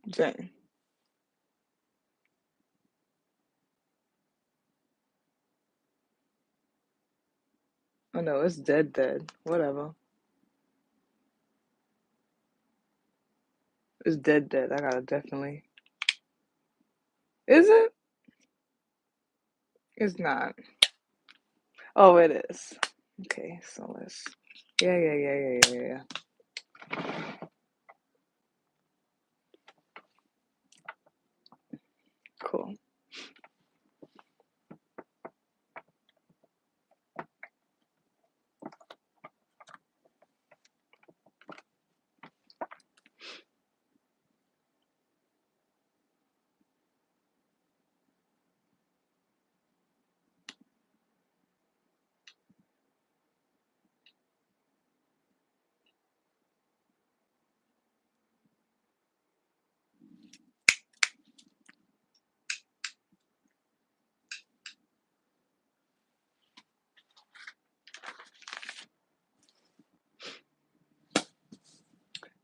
Dang. Oh no, it's dead. Whatever. It's dead. I gotta definitely. Is it? It's not. Oh, it is. Okay, so let's. Yeah. Cool.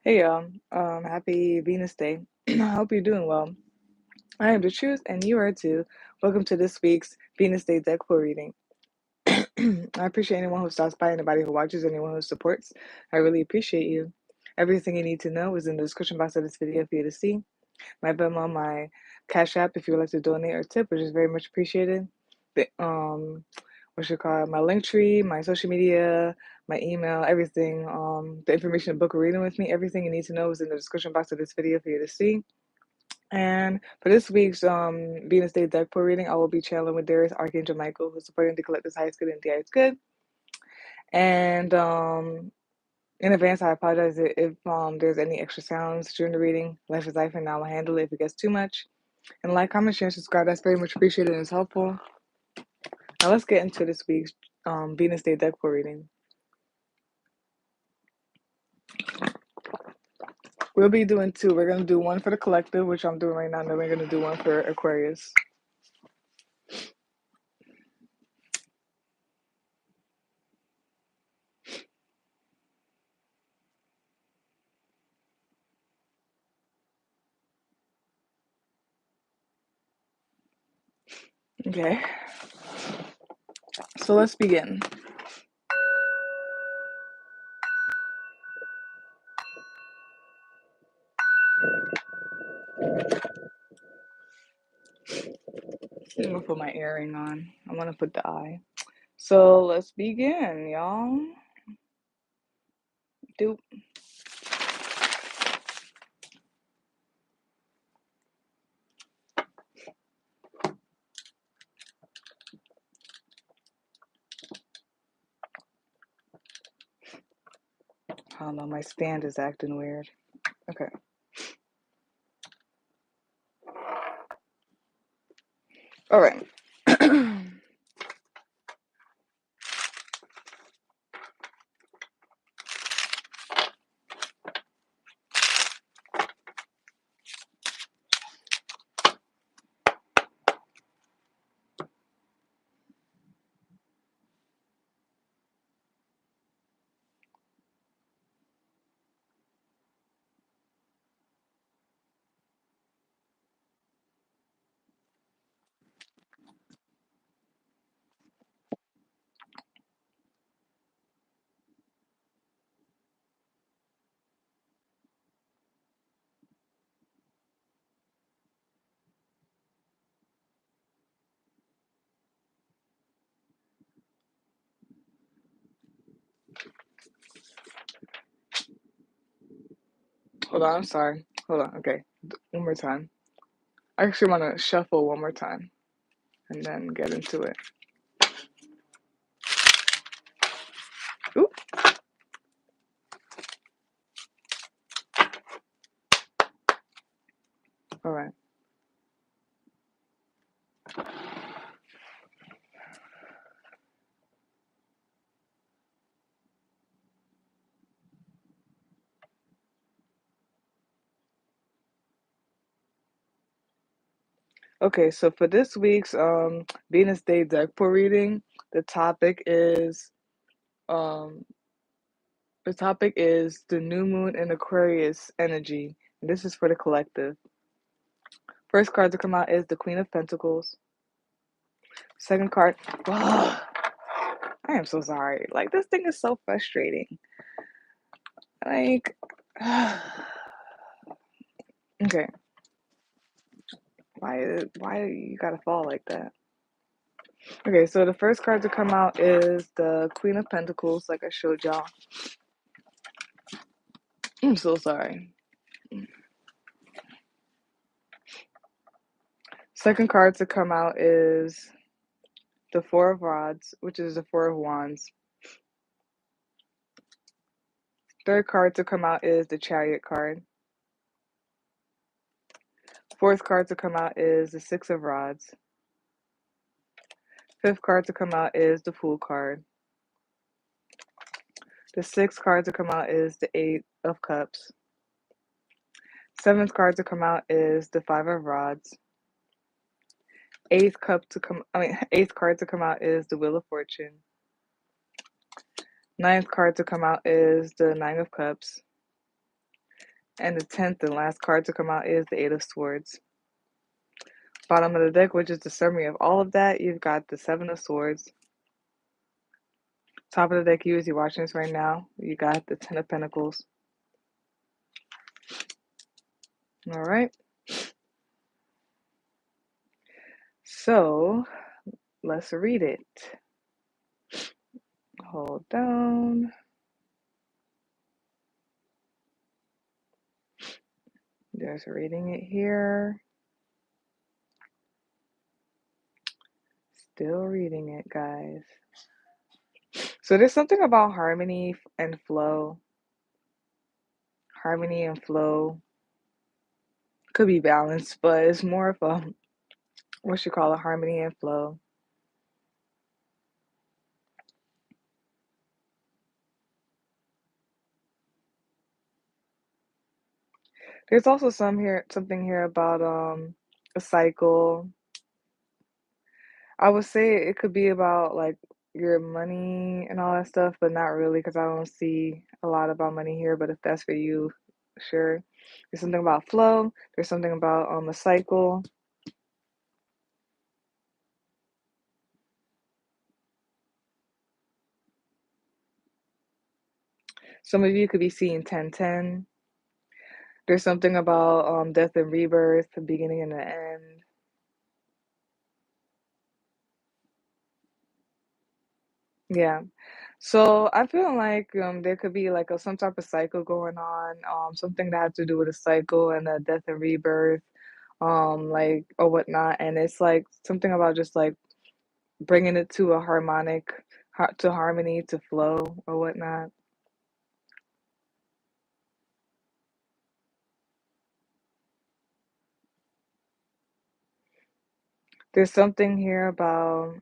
Hey y'all. Happy Venus Day. I hope you're doing well. I am the truth, and you are too. Welcome to this week's Venus Day deck for reading. I appreciate anyone who stops by, anybody who watches, anyone who supports. I really appreciate you. Everything you need to know is in the description box of this video for you to see. My Venmo, my Cashapp, if you would like to donate or tip, which is very much appreciated. The, my Linktree, my social media, my email, everything. The information to book a reading with me, everything you need to know is in the description box of this video for you to see. And for this week's Venus Day deck pour reading, I will be channeling with Darius Archangel Michael, who's supporting the collective's highest good and the highest good. And in advance, I apologize if there's any extra sounds during the reading. Life is life, and I will handle it if it gets too much. And like, comment, share, and subscribe. That's very much appreciated and is helpful. Now let's get into this week's Venus Day deck pour reading. We'll be doing two. We're gonna do one for the collective, which I'm doing right now, and then we're gonna do one for Aquarius. Okay. So let's begin. I'm gonna put my earring on. I'm gonna put the eye. So let's begin, y'all. Doop. I don't know, my stand is acting weird. Okay. All right. Hold on, I'm sorry. Hold on, okay. One more time. I actually want to shuffle one more time and then get into it. Oop. All right. Okay, so for this week's Venus Day deck pour reading, the topic is um the new moon in Aquarius energy. And this is for the collective. First card to come out is the Queen of Pentacles. Second card. Oh, I am so sorry. Like, this thing is so frustrating. Like, okay. Why you gotta fall like that? Okay, so the first card to come out is the Queen of Pentacles, like I showed y'all. I'm so sorry. Second card to come out is the Four of Rods, which is the Four of Wands. Third card to come out is the Chariot card. Fourth card to come out is the Six of Rods. Fifth card to come out is the Fool card. The sixth card to come out is the Eight of Cups. Seventh card to come out is the Five of Rods. Eighth card to come out is the Wheel of Fortune. Ninth card to come out is the Nine of Cups. And the 10th and last card to come out is the Eight of Swords. Bottom of the deck, which is the summary of all of that, you've got the Seven of Swords. Top of the deck, you as you're watching this right now, you got the Ten of Pentacles. All right. So let's read it. Hold down. Just reading it here. Still reading it, guys. So there's something about harmony and flow. Harmony and flow could be balanced, but it's more of a, what you call it, harmony and flow. There's also something here about a cycle. I would say it could be about like your money and all that stuff, but not really because I don't see a lot about money here. But if that's for you, sure. There's something about flow. There's something about a cycle. Some of you could be seeing 1010. There's something about death and rebirth, the beginning and the end. Yeah. So I feel like there could be like some type of cycle going on, something that has to do with a cycle and a death and rebirth, like or whatnot. And it's like something about just like bringing it to a to harmony, to flow or whatnot. There's something here about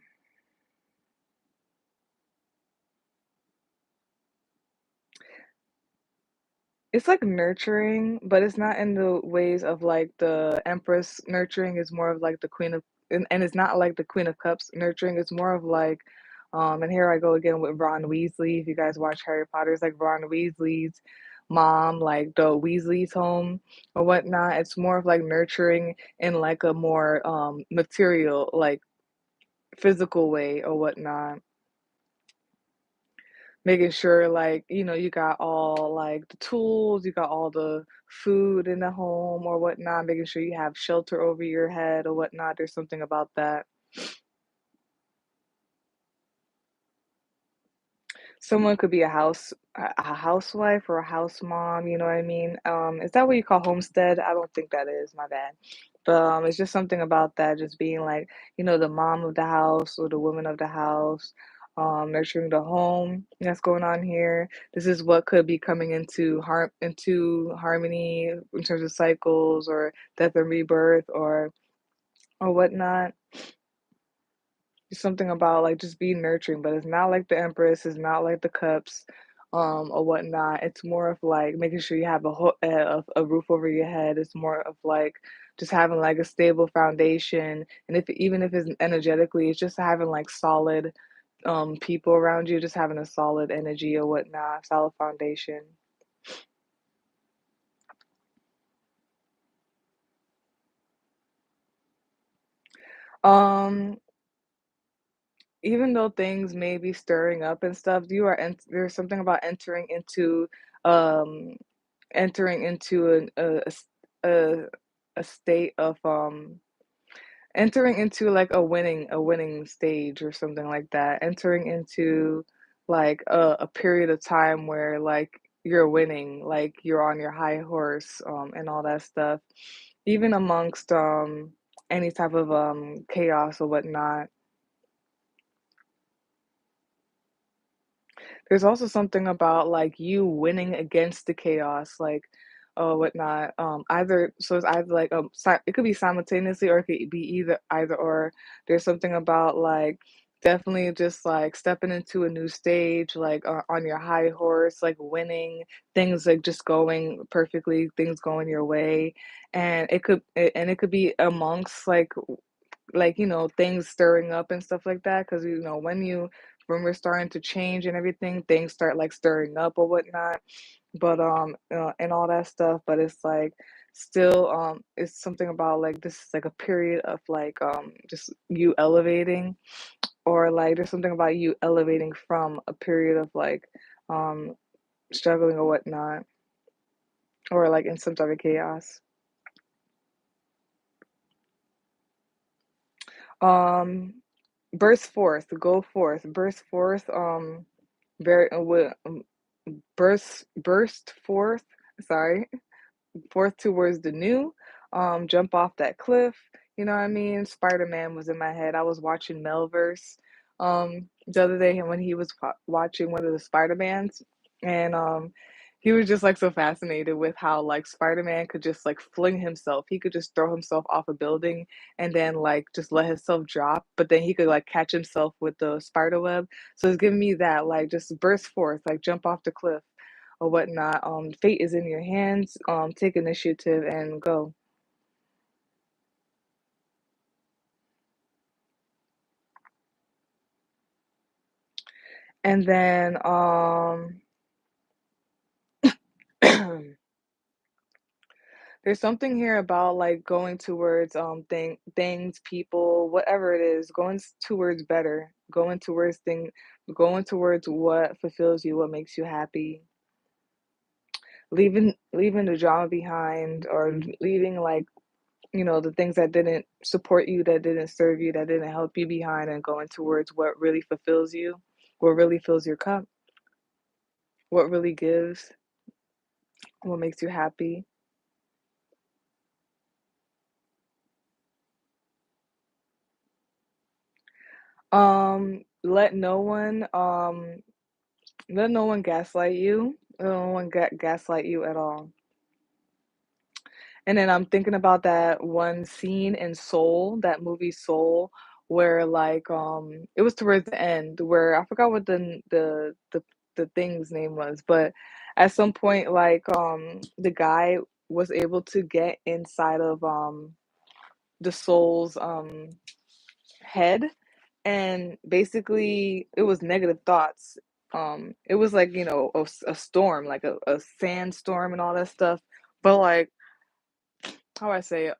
it's like nurturing, but it's not in the ways of like the Empress nurturing. Is more of like the Queen of, and it's not like the Queen of Cups nurturing. It's more of like, and here I go again with Ron Weasley. If you guys watch Harry Potter, it's like Ron Weasley's mom, like the Weasley's home or whatnot. It's more of like nurturing in like a more material, like physical way or whatnot, making sure like you got all like the tools, you got all the food in the home or whatnot, making sure you have shelter over your head or whatnot. There's something about that. Someone could be a housewife or a house mom, you know what I mean? Is that what you call homestead? I don't think that is, my bad. But it's just something about that, just being like, the mom of the house or the woman of the house, nurturing the home that's going on here. This is what could be coming into harmony in terms of cycles or death and rebirth or whatnot. Something about like just being nurturing, but it's not like the Empress, it's not like the cups, or whatnot. It's more of like making sure you have a roof over your head. It's more of like just having like a stable foundation, and if even if it's energetically, it's just having like solid people around you, just having a solid energy or whatnot, solid foundation. Um, Even though things may be stirring up and stuff, there's something about um entering into a a state of entering into like a winning stage or something like that. Entering into like a period of time where like you're winning, like you're on your high horse, and all that stuff. Even amongst any type of chaos or whatnot. There's also something about like you winning against the chaos, like whatnot. Either so it's either like it could be simultaneously or it could be either or. There's something about like definitely just like stepping into a new stage, like on your high horse, like winning things, like just going perfectly, things going your way, and it could be amongst like things stirring up and stuff like that, because when we're starting to change and everything, things start like stirring up or whatnot, but and all that stuff, but it's like still it's something about like this is like a period of like just you elevating, or like there's something about you elevating from a period of like um struggling or whatnot, or like in some type of chaos. um burst forth, very burst forth, sorry, forth towards the new, jump off that cliff. You know what I mean? Spider-Man was in my head. I was watching Melverse the other day, and when he was watching one of the Spider-Mans, and he was just like so fascinated with how like Spider-Man could just like fling himself. He could just throw himself off a building and then like just let himself drop, but then he could like catch himself with the spider web. So it's giving me that like just burst forth, like jump off the cliff or whatnot. Fate is in your hands. Take initiative and go. And then there's something here about like going towards things, people, whatever it is, towards better, going towards what fulfills you, what makes you happy, leaving the drama behind, or leaving like the things that didn't support you, that didn't serve you, that didn't help you behind, and going towards what really fulfills you, what really fills your cup, what really gives, what makes you happy. Let no one gaslight you. Let no one gaslight you at all. And then I'm thinking about that one scene in Soul, that movie Soul, where like it was towards the end where I forgot what the thing's name was, but at some point like the guy was able to get inside of the soul's head, and basically it was negative thoughts. It was like a storm, like a sandstorm and all that stuff, but like how do I say it?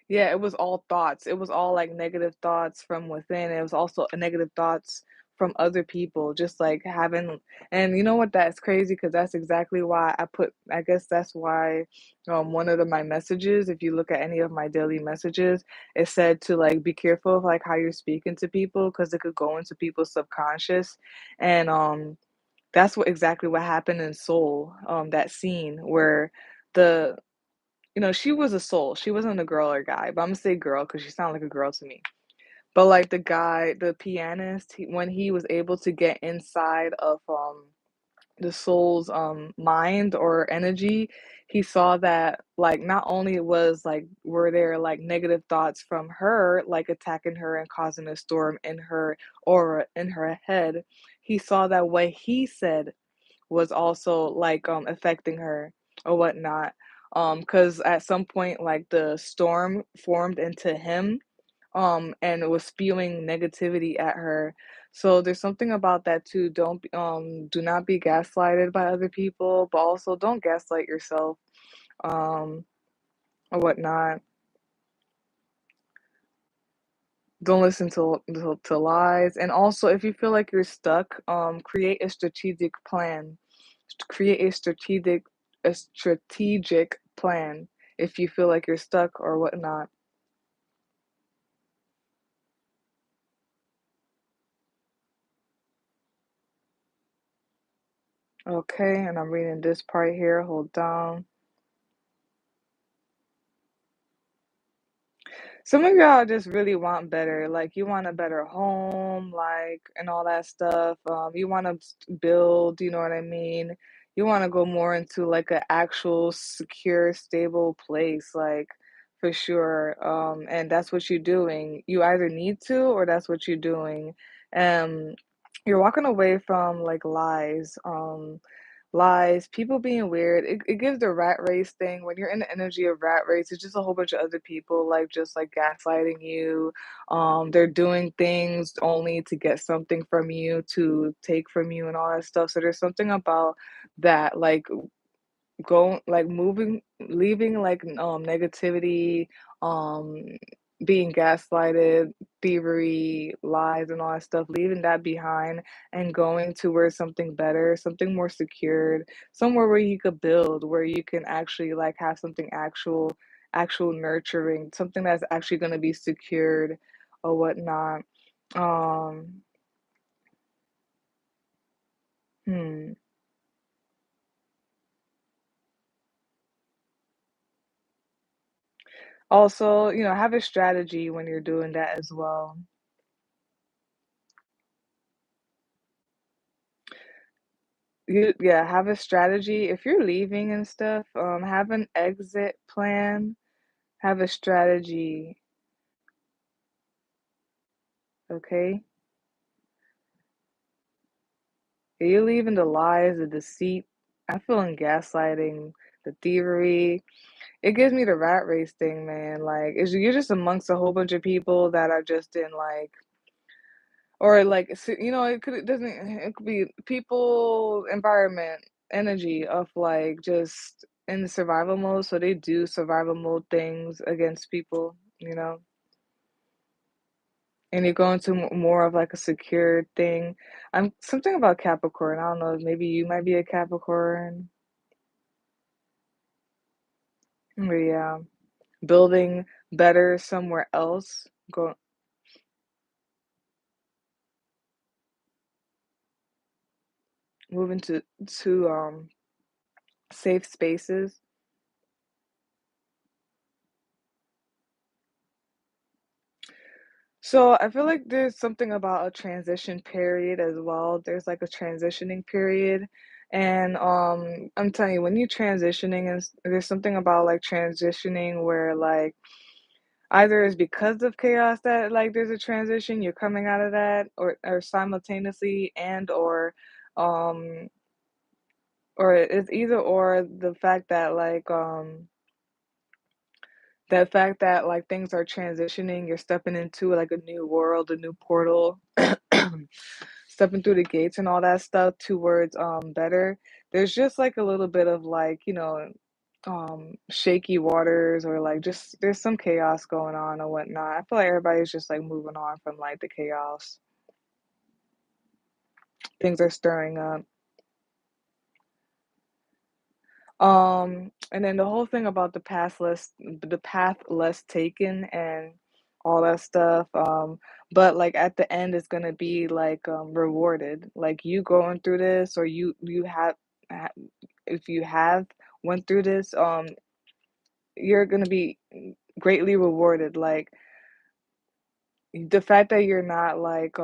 Yeah, it was all thoughts. It was all like negative thoughts from within. It was also negative thoughts from other people, just like having, and you know what? That's crazy because that's exactly why I guess that's why one of my messages, if you look at any of my daily messages, it said to like be careful of like how you're speaking to people because it could go into people's subconscious. And that's exactly what happened in Soul, that scene where the she was a soul. She wasn't a girl or guy, but I'm gonna say girl because she sounded like a girl to me. But like the guy, the pianist, when he was able to get inside of the soul's mind or energy, he saw that like not only was like were there like negative thoughts from her like attacking her and causing a storm in her aura in her head, he saw that what he said was also like affecting her or whatnot. Because at some point like the storm formed into him, and it was spewing negativity at her. So there's something about that too. Do not be gaslighted by other people, but also don't gaslight yourself, um or whatnot. Don't listen to lies, and also, if you feel like you're stuck, create a strategic plan. Create a strategic plan if you feel like you're stuck or whatnot. Okay, and I'm reading this part here. Hold down. Some of y'all just really want better, like you want a better home, like and all that stuff. You want to build, you know what I mean? You want to go more into like an actual secure, stable place, like for sure. And that's what you're doing. You either need to or that's what you're doing. Um, you're walking away from like lies, people being weird. It gives the rat race thing. When you're in the energy of rat race, it's just a whole bunch of other people like just like gaslighting you. They're doing things only to get something from you, to take from you and all that stuff. So there's something about that, like going like moving leaving like negativity, um being gaslighted, thievery, lies and all that stuff, leaving that behind and going to where something better, something more secured, somewhere where you could build, where you can actually like have something actual nurturing, something that's actually going to be secured or whatnot. um hmm Also, have a strategy when you're doing that as well. Yeah, have a strategy. If you're leaving and stuff, have an exit plan, have a strategy, okay? You're leaving the lies, the deceit. I'm feeling gaslighting, the thievery. It gives me the rat race thing, man. Like, you're just amongst a whole bunch of people that are just in like, or like, it could be people, environment, energy of like just in the survival mode. So they do survival mode things against people, you know? And you go into more of like a secure thing. I'm something about Capricorn. I don't know. Maybe you might be a Capricorn. But yeah, building better somewhere else. Go Moving to safe spaces. So I feel like there's something about a transition period as well. There's like a transitioning period. And I'm telling you, when you're transitioning, there's something about like transitioning where like either it's because of chaos that like there's a transition, you're coming out of that, or simultaneously, and um or it's either or the fact that like things are transitioning, you're stepping into like a new world, a new portal, stepping through the gates and all that stuff towards better. There's just like a little bit of like, shaky waters, or like just there's some chaos going on or whatnot. I feel like everybody's just like moving on from like the chaos. Things are stirring up. And then the whole thing about the path less taken and all that stuff. But like at the end, it's gonna be like rewarded. Like you going through this, or ha- if you have went through this, you're gonna be greatly rewarded. Like the fact that you're not like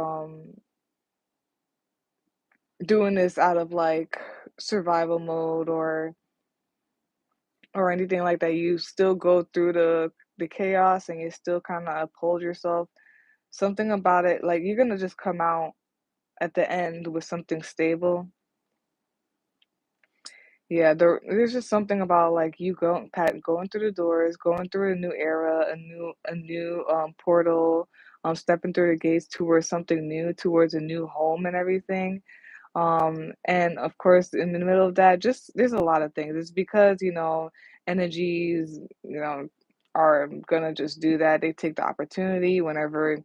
doing this out of like survival mode or anything like that. You still go through the chaos and you still kind of uphold yourself. Something about it, like you're gonna just come out at the end with something stable. Yeah, there's just something about like you going through the doors, going through a new era, a new portal, stepping through the gates towards something new, towards a new home and everything. And of course, in the middle of that, just there's a lot of things. It's because, energies, are gonna just do that. They take the opportunity whenever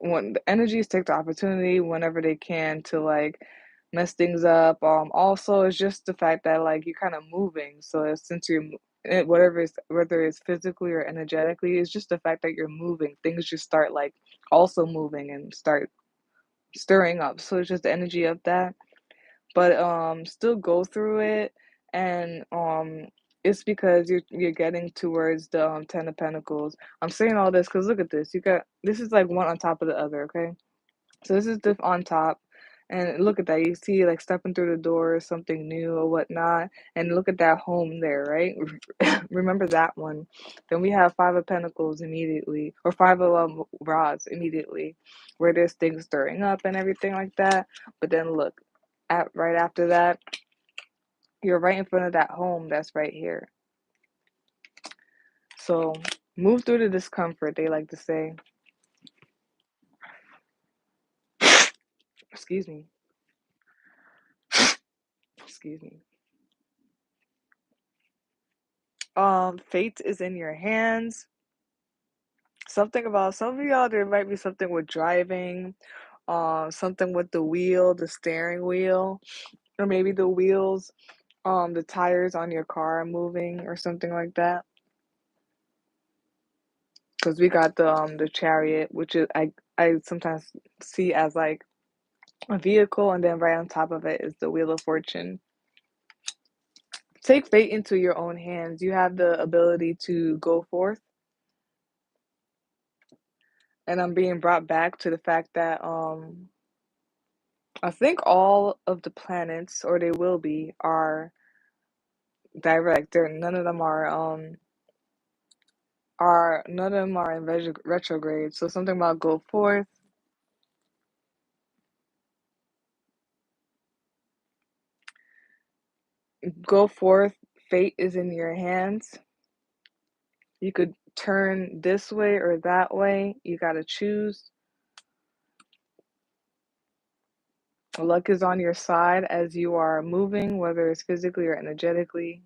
when the energies take the opportunity whenever they can to like mess things up. Also, it's just the fact that like you're kind of moving. So since whatever it's whether it's physically or energetically, it's just the fact that you're moving. Things just start like also moving and start stirring up. So it's just the energy of that. But still go through it, and it's because you're getting towards the 10 of Pentacles. I'm saying all this because look at this. You got this is like one on top of the other, okay? So this is the on top. And look at that. You see like stepping through the door, something new or whatnot. And look at that home there, right? Remember that one. Then we have Five of Pentacles immediately, or Five of Rods immediately, where there's things stirring up and everything like that. But then look, at right after that, you're right in front of that home that's right here. So move through the discomfort, they like to say. Excuse me. Excuse me. Fate is in your hands. Something about some of y'all, there might be something with driving, something with the wheel, the steering wheel, or maybe the wheels, the tires on your car are moving or something like that. Because we got the chariot, which is I sometimes see as like a vehicle, and then right on top of it is the wheel of fortune. Take fate into your own hands. You have the ability to go forth. And I'm being brought back to the fact that I think all of the planets, or they will be, are direct. None of them are none of them are in retrograde. So something about go forth. Go forth. Fate is in your hands. You could turn this way or that way. You gotta choose. Luck is on your side as you are moving, whether it's physically or energetically.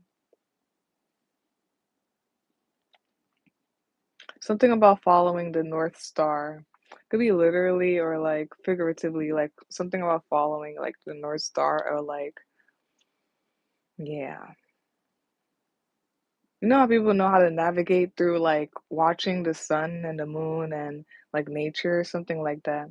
Something about following the North Star. Could be literally or like figuratively, like something about following like the North Star or like, yeah. You know how people know how to navigate through like watching the sun and the moon and like nature, something like that.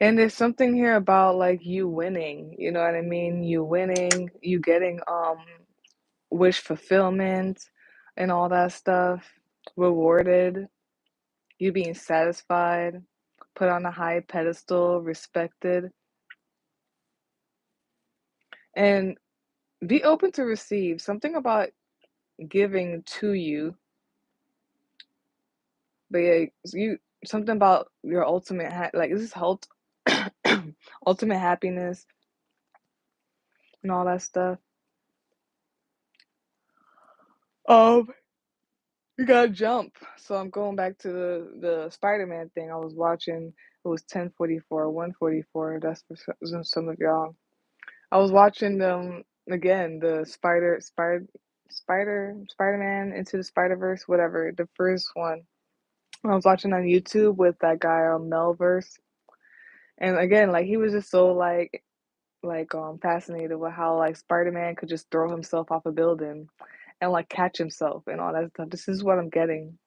And there's something here about like you winning, you know what I mean? You winning, you getting wish fulfillment and all that stuff, rewarded, you being satisfied, put on a high pedestal, respected, and be open to receive. Something about giving to you, but yeah, you something about your ultimate like this is health, ultimate happiness and all that stuff. Um, you gotta jump. So I'm going back to the Spider-Man thing I was watching. It was 10:44, 1:44. That's for some of y'all. I was watching them again, the Spider-Man Into the Spider-Verse, whatever, the first one. I was watching on YouTube with that guy Melverse. And again, like he was just so fascinated with how like Spider-Man could just throw himself off a building and like catch himself and all that stuff. This is what I'm getting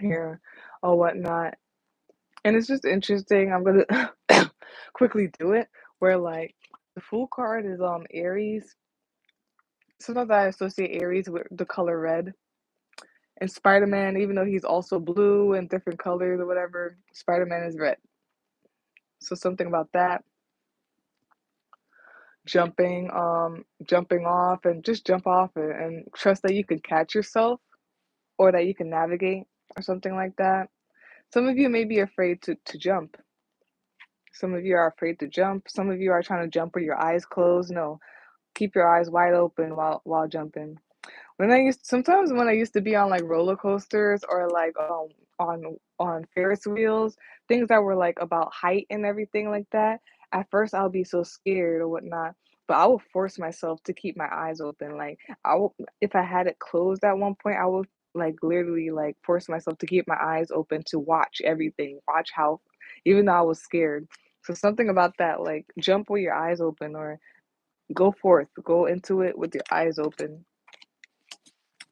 here or whatnot. And it's just interesting. I'm gonna quickly do it where like the Fool card is Aries. Sometimes I associate Aries with the color red. And Spider-Man, even though he's also blue and different colors or whatever, Spider-Man is red. So something about that. Jumping off and just jump off it and trust that you can catch yourself or that you can navigate or something like that. Some of you may be afraid to jump. Some of you are afraid to jump. Some of you are trying to jump with your eyes closed. No, keep your eyes wide open while jumping. Sometimes when I used to be on like roller coasters or like on Ferris wheels, things that were like about height and everything like that. At first, I'll be so scared or whatnot, but I will force myself to keep my eyes open. Like if I had it closed at one point, I would like literally like force myself to keep my eyes open to watch everything, watch how, even though I was scared. So something about that, like jump with your eyes open or go forth, go into it with your eyes open.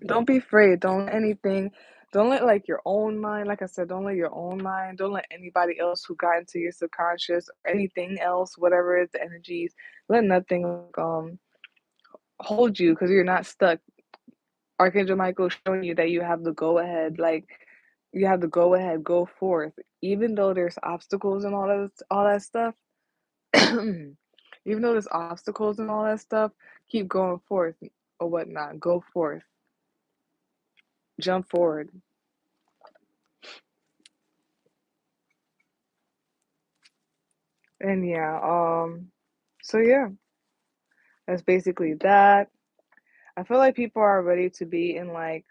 Don't be afraid. Don't let anything, don't let like your own mind, like I said, don't let your own mind, don't let anybody else who got into your subconscious or anything else, whatever it is, the energies, let nothing hold you because you're not stuck. Archangel Michael showing you that you have the go ahead, like you have the go ahead, go forth. Even though there's obstacles and all that stuff, even though there's obstacles and all that stuff, keep going forth or whatnot. Go forth. Jump forward. And yeah, so yeah, that's basically that. I feel like people are ready to be in like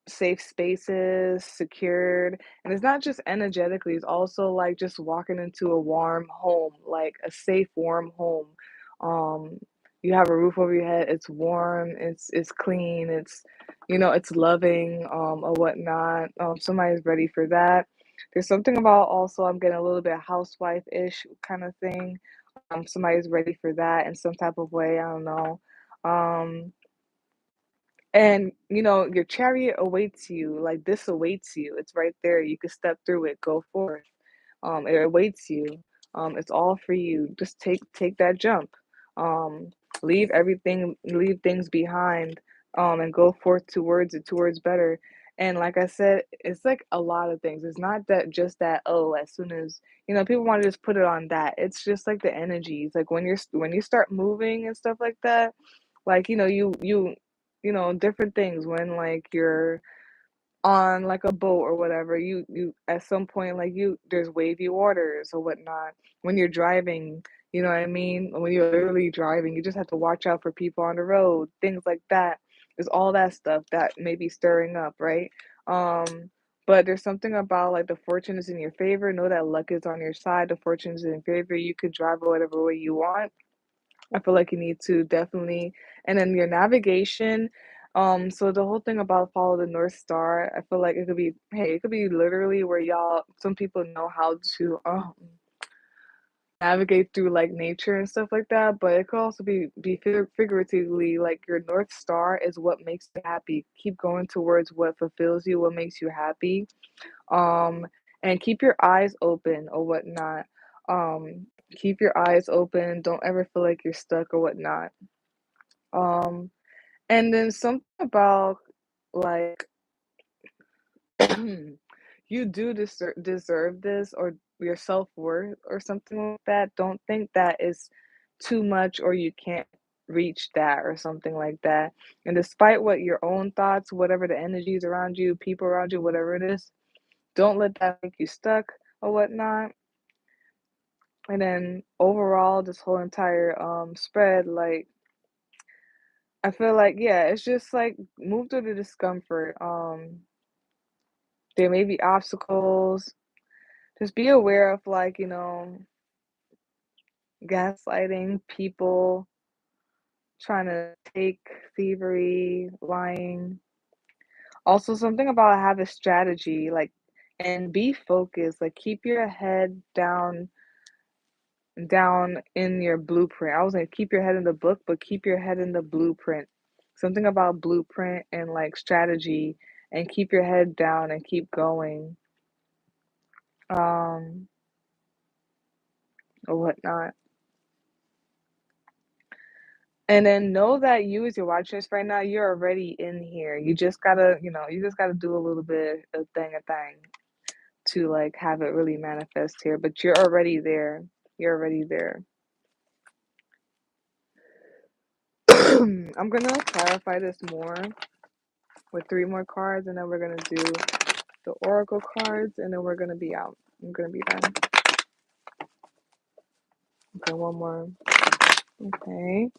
safe spaces, secured. And it's not just energetically, it's also like just walking into a warm home, like a safe, warm home. Um, you have a roof over your head, it's warm, it's clean, it's loving, or whatnot. Somebody's ready for that. There's something about also I'm getting a little bit housewife-ish kind of thing. Somebody's ready for that in some type of way. I don't know. Um, and your chariot awaits you, like this awaits you. It's right there. You can step through it, go forth. It awaits you. It's all for you. Just take that jump. Um, leave everything, leave things behind, and go forth towards it, towards better. And like I said, it's like a lot of things. It's not that just that, oh, as soon as people want to just put it on that. It's just like the energies. Like when you start moving and stuff like that, like different things when like you're on like a boat or whatever, you at some point like there's wavy waters or whatnot. When you're driving, you know what I mean, when you're literally driving, you just have to watch out for people on the road, things like that. There's all that stuff that may be stirring up, right? But there's something about like the fortune is in your favor. Know that luck is on your side, the fortune is in your favor. You could drive whatever way you want. I feel like you need to definitely, and then your navigation. So the whole thing about follow the North Star, I feel like it could be, hey, it could be literally where some people know how to navigate through like nature and stuff like that, but it could also be figuratively like your North Star is what makes you happy. Keep going towards what fulfills you, what makes you happy. Um, and keep your eyes open or whatnot. Keep your eyes open. Don't ever feel like you're stuck or whatnot. Um, and then something about like you do deserve this or your self-worth or something like that. Don't think that is too much or you can't reach that or something like that. And despite what your own thoughts, whatever the energies around you, people around you, whatever it is, don't let that make you stuck or whatnot. And then overall, this whole entire spread, like I feel like yeah, it's just like move through the discomfort. There may be obstacles. Just be aware of like, gaslighting, people trying to take thievery, lying. Also something about have a strategy, like and be focused, like keep your head down in your blueprint. I was like, keep your head in the book, but keep your head in the blueprint. Something about blueprint and like strategy and keep your head down and keep going. Um, or whatnot. And then know that you as you're watching this right now, you're already in here. You just gotta do a little bit of a thing to like have it really manifest here. But you're already there. You're already there. I'm gonna clarify this more with three more cards, and then we're gonna do the oracle cards, and then we're gonna be out. I'm gonna be done. Okay, one more. Okay.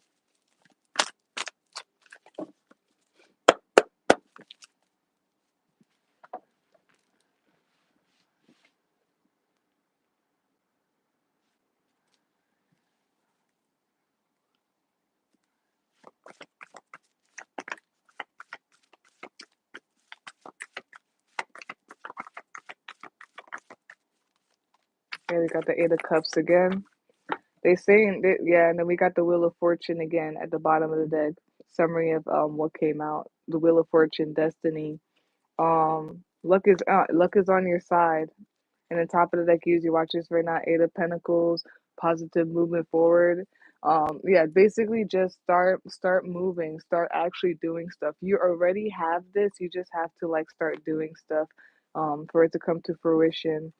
we got the Eight of Cups again. They saying that, yeah, and then we got the Wheel of Fortune again at the bottom of the deck. Summary of what came out. The Wheel of Fortune, Destiny. Luck is on your side. And the top of the deck, use your watches right now. Eight of Pentacles, positive movement forward. Yeah, basically just start moving, start actually doing stuff. You already have this. You just have to like start doing stuff for it to come to fruition.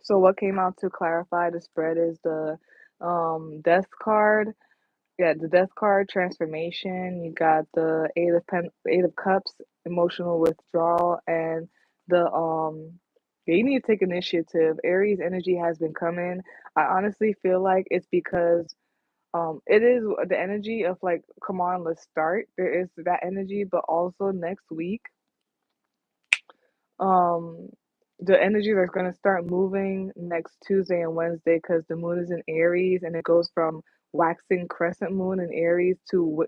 So what came out to clarify the spread is the Death card. Yeah, the Death card, transformation. You got the Eight of Cups, emotional withdrawal, and the yeah, you need to take initiative. Aries energy has been coming. I honestly feel like it's because it is the energy of like, come on, let's start. There is that energy, but also next week um, the energy that's going to start moving next Tuesday and Wednesday because the moon is in Aries and it goes from waxing crescent moon in Aries to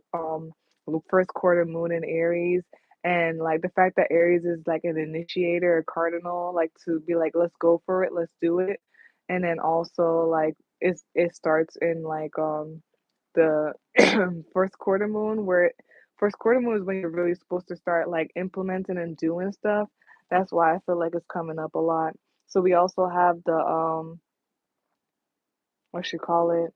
first quarter moon in Aries. And like the fact that Aries is like an initiator, a cardinal, like to be like, let's go for it, let's do it. And then also like it starts in like the first quarter moon first quarter moon is when you're really supposed to start like implementing and doing stuff. That's why I feel like it's coming up a lot. So we also have the what you call it?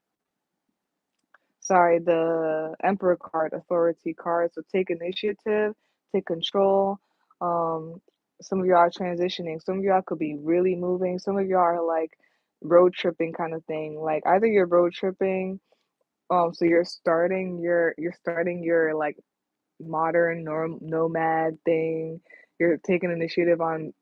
Sorry, the Emperor card, authority card. So take initiative, take control. Um, some of y'all are transitioning. Some of y'all could be really moving. Some of y'all are like road tripping kind of thing. Like either you're road tripping, so you're starting your like modern nomad thing. You're taking initiative on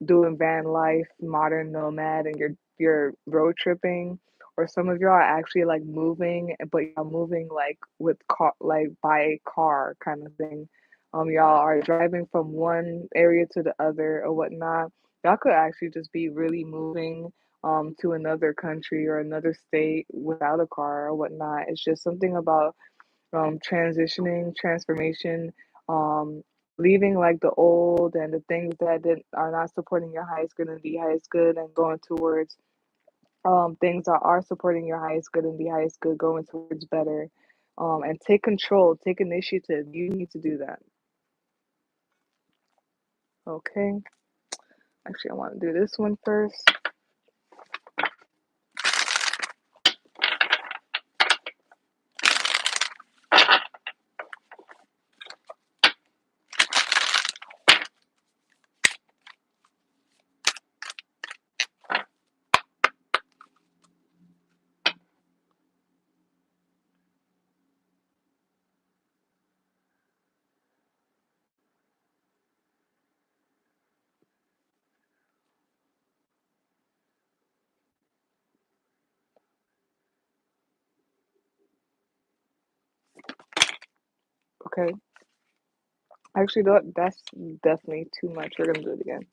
doing van life, modern nomad, and you're road tripping. Or some of y'all are actually like moving, but y'all moving like with car, like by car kind of thing. Y'all are driving from one area to the other or whatnot. Y'all could actually just be really moving to another country or another state without a car or whatnot. It's just something about transitioning, transformation, um, leaving like the old and the things that are not supporting your highest good and the highest good, and going towards things that are supporting your highest good and the highest good, going towards better. And take control, take initiative. You need to do that. Okay. Actually, I want to do this one first. Okay. Actually, that's definitely too much. We're gonna do it again.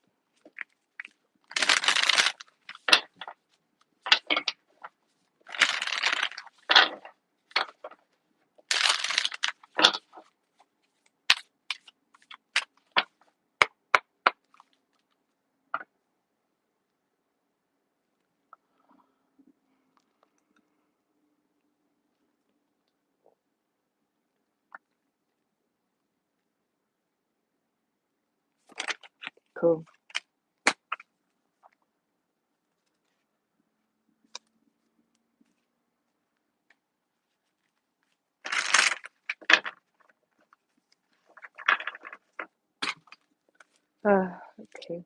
Cool. Okay.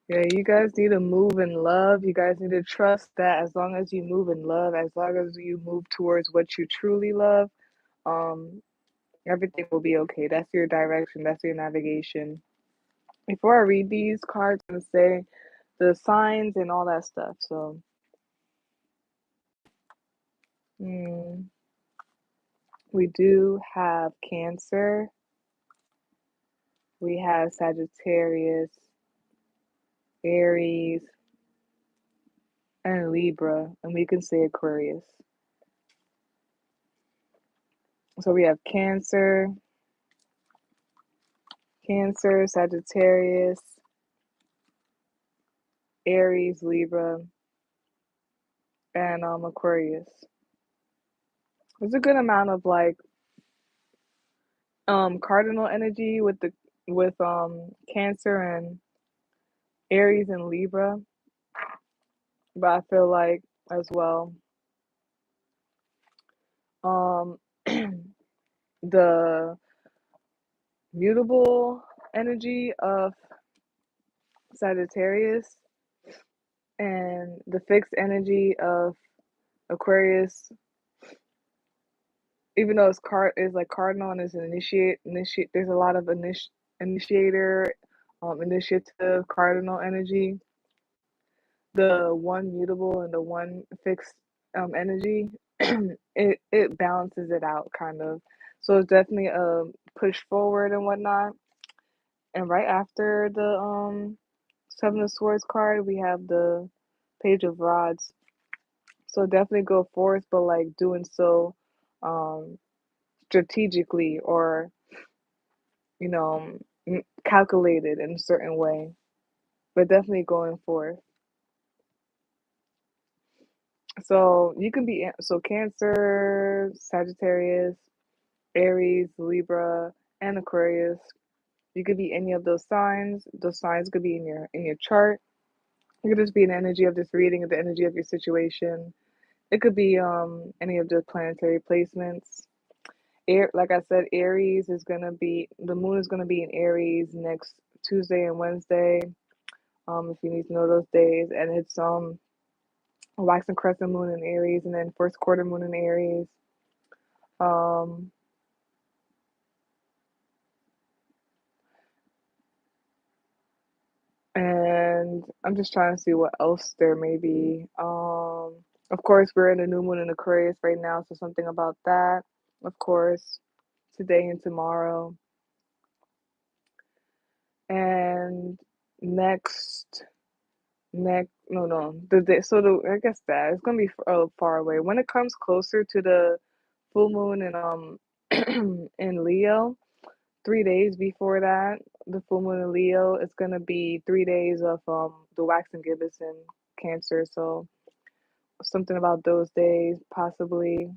Yeah, you guys need to move in love. You guys need to trust that as long as you move in love, as long as you move towards what you truly love, um, everything will be okay. That's your direction, that's your navigation. Before I read these cards, I'm gonna say the signs and all that stuff. So, mm, we do have Cancer, we have Sagittarius, Aries, and Libra, and we can say Aquarius. So we have Cancer, Sagittarius, Aries, Libra, and Aquarius. There's a good amount of like cardinal energy with the with Cancer and Aries and Libra, but I feel like as well um the mutable energy of Sagittarius and the fixed energy of Aquarius, even though is like cardinal and is an initiate there's a lot of initiator, initiative cardinal energy. The one mutable and the one fixed energy, it balances it out kind of. So it's definitely a push forward and whatnot. And right after the Seven of Swords card, we have the Page of Rods. So definitely go forth, but like doing so um strategically or you know calculated in a certain way, but definitely going forth. So you can be so Cancer, Sagittarius, Aries, Libra, and Aquarius. You could be any of those signs. Those signs could be in your chart. It could just be an energy of this reading, the energy of your situation. It could be any of the planetary placements. Like I said, Aries is gonna be the moon is gonna be in Aries next Tuesday and Wednesday. If you need to know those days, and it's a waxing crescent moon in Aries, and then first quarter moon in Aries. Um, and I'm just trying to see what else there may be. Of course, we're in a new moon in Aquarius right now, so something about that. Of course, today and tomorrow, and next no the day. So the I guess that it's gonna be far away when it comes closer to the full moon in in Leo. 3 days before that, the full moon in Leo, it's gonna be 3 days of the waxing gibbous in Cancer. So something about those days, possibly.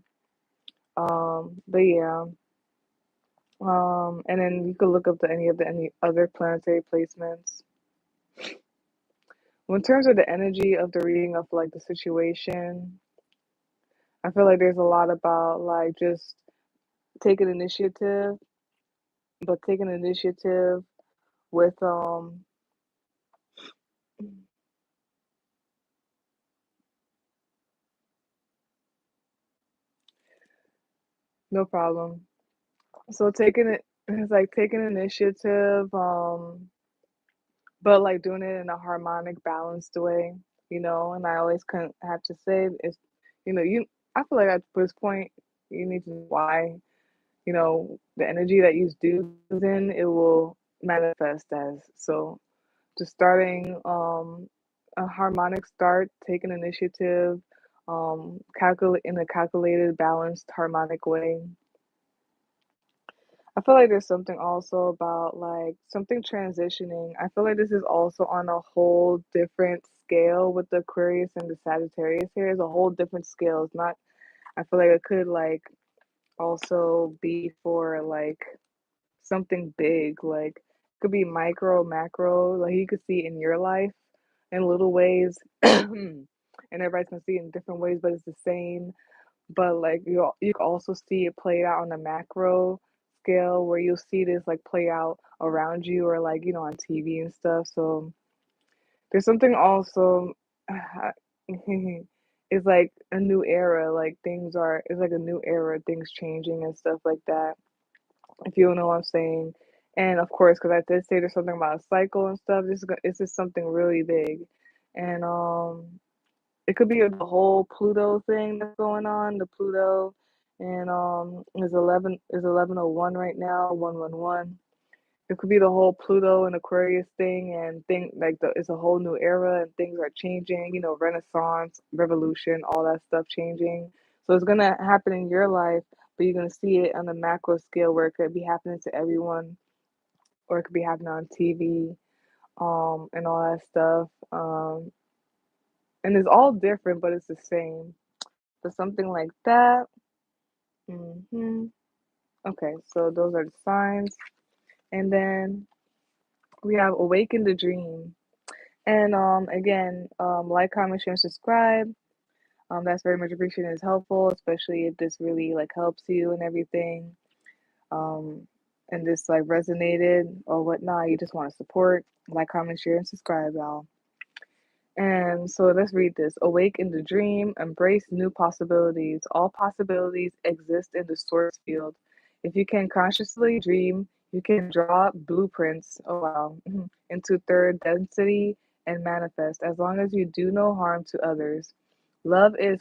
But yeah. And then you could look up to any other planetary placements. Well, in terms of the energy of the reading of like the situation, I feel like there's a lot about like just taking initiative, but taking initiative with no problem. So taking it it's like taking initiative, but like doing it in a harmonic, balanced way, and I always have to say is, I feel like at this point you need to know why, the energy that you do in it will manifest as. So just starting a harmonic start, taking initiative, calculate in a calculated, balanced, harmonic way. I feel like there's something also about like something transitioning. I feel like this is also on a whole different scale with the Aquarius and the Sagittarius here. Is a whole different scale. It's not, I feel like it could like also be for like something big, like it could be micro, macro, like you could see in your life in little ways. And everybody's gonna see it in different ways, but it's the same. But like you can also see it played out on a macro scale where you'll see this like play out around you or like on TV and stuff. So There's something also it's like a new era, like it's like a new era, things changing and stuff like that, if you know what I'm saying. And of course, because I did say there's something about a cycle and stuff, it's just something really big. And it could be the whole Pluto thing that's going on, the Pluto, and is 1101 right now, 111. It could be the whole Pluto and Aquarius thing, and it's a whole new era and things are changing, Renaissance, revolution, all that stuff changing. So it's gonna happen in your life, but you're gonna see it on a macro scale where it could be happening to everyone, or it could be happening on TV, and all that stuff. And it's all different, but it's the same. So something like that. Okay, so those are the signs. And then we have awaken the dream. And again, like, comment, share, and subscribe. That's very much appreciated. It's helpful, especially if this really like helps you and everything. Um, and this like resonated or whatnot. You just want to support. Like, comment, share, and subscribe, y'all. And so let's read this. Awake in the dream, embrace new possibilities. All possibilities exist in the source field. If you can consciously dream, you can draw blueprints, oh wow, into third density and manifest as long as you do no harm to others. Love is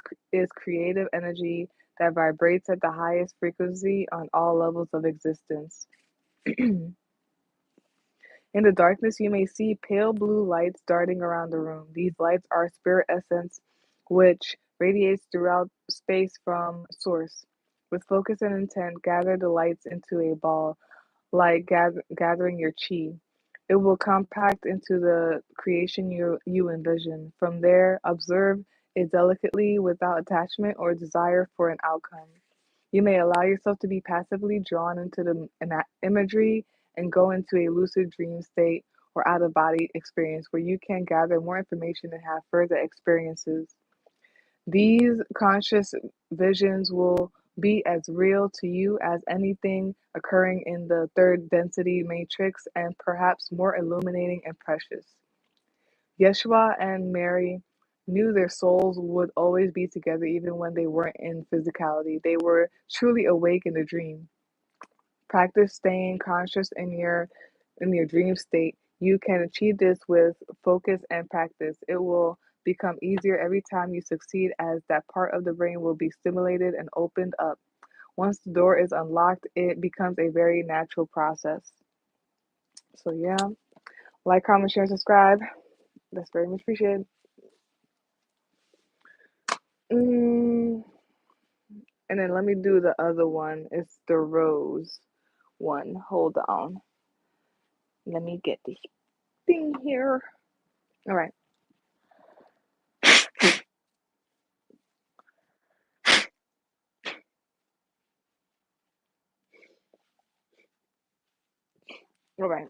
creative energy that vibrates at the highest frequency on all levels of existence. In the darkness, you may see pale blue lights darting around the room. These lights are spirit essence, which radiates throughout space from source. With focus and intent, gather the lights into a ball, like gathering your chi. It will compact into the creation you envision. From there, observe it delicately without attachment or desire for an outcome. You may allow yourself to be passively drawn into the imagery and go into a lucid dream state or out of body experience where you can gather more information and have further experiences. These conscious visions will be as real to you as anything occurring in the third density matrix and perhaps more illuminating and precious. Yeshua and Mary knew their souls would always be together even when they weren't in physicality. They were truly awake in the dream. Practice staying conscious in your dream state. You can achieve this with focus and practice. It will become easier every time you succeed as that part of the brain will be stimulated and opened up. Once the door is unlocked, it becomes a very natural process. So yeah, like, comment, share, subscribe. That's very much appreciated. Mm, and then let me do the other one. It's the rose one. Hold on. Let me get this thing here. All right. All right.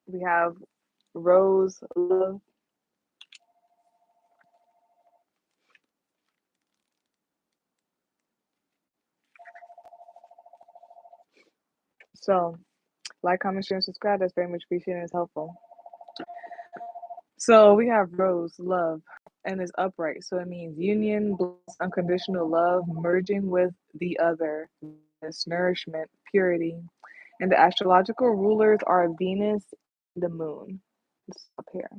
We have rose love. So, like, comment, share, and subscribe. That's very much appreciated and it's helpful. So we have rose love, and it's upright. So it means union, bliss, unconditional love, merging with the other, this nourishment, purity. And the astrological rulers are Venus and the moon. It's up here.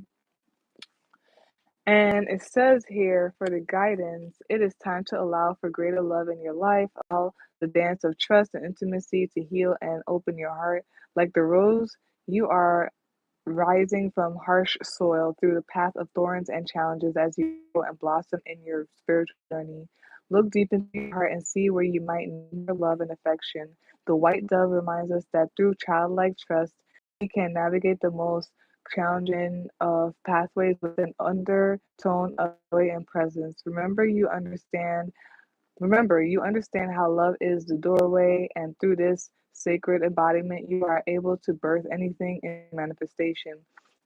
And it says here for the guidance, it is time to allow for greater love in your life, allow the dance of trust and intimacy to heal and open your heart. Like the rose, you are rising from harsh soil through the path of thorns and challenges as you grow and blossom in your spiritual journey. Look deep into your heart and see where you might need more love and affection. The white dove reminds us that through childlike trust, we can navigate the most challenging of pathways with an undertone of joy and presence. Remember, you understand how love is the doorway, and through this sacred embodiment, you are able to birth anything in manifestation.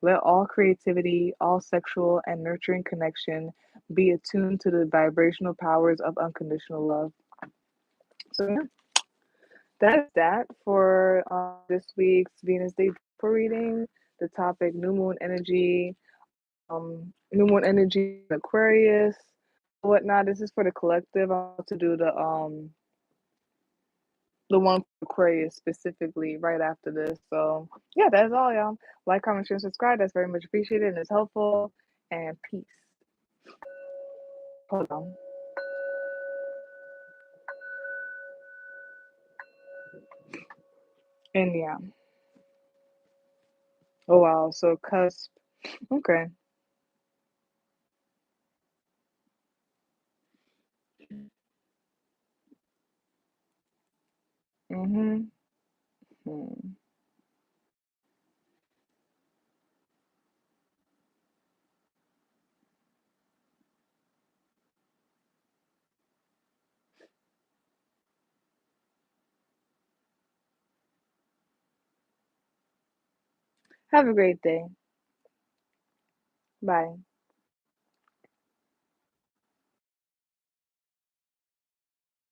Let all creativity, all sexual and nurturing connection be attuned to the vibrational powers of unconditional love. So, yeah, That's that for this week's Venus Day for reading. The topic: new moon energy, Aquarius, whatnot. This is for the collective. I'll have to do the one for Aquarius specifically right after this. So yeah, that's all, y'all. Like, comment, share, subscribe. That's very much appreciated and it's helpful. And peace. Hold on. And yeah. Oh wow. So cusp. Okay. Mm-hmm. Hmm. Have a great day. Bye.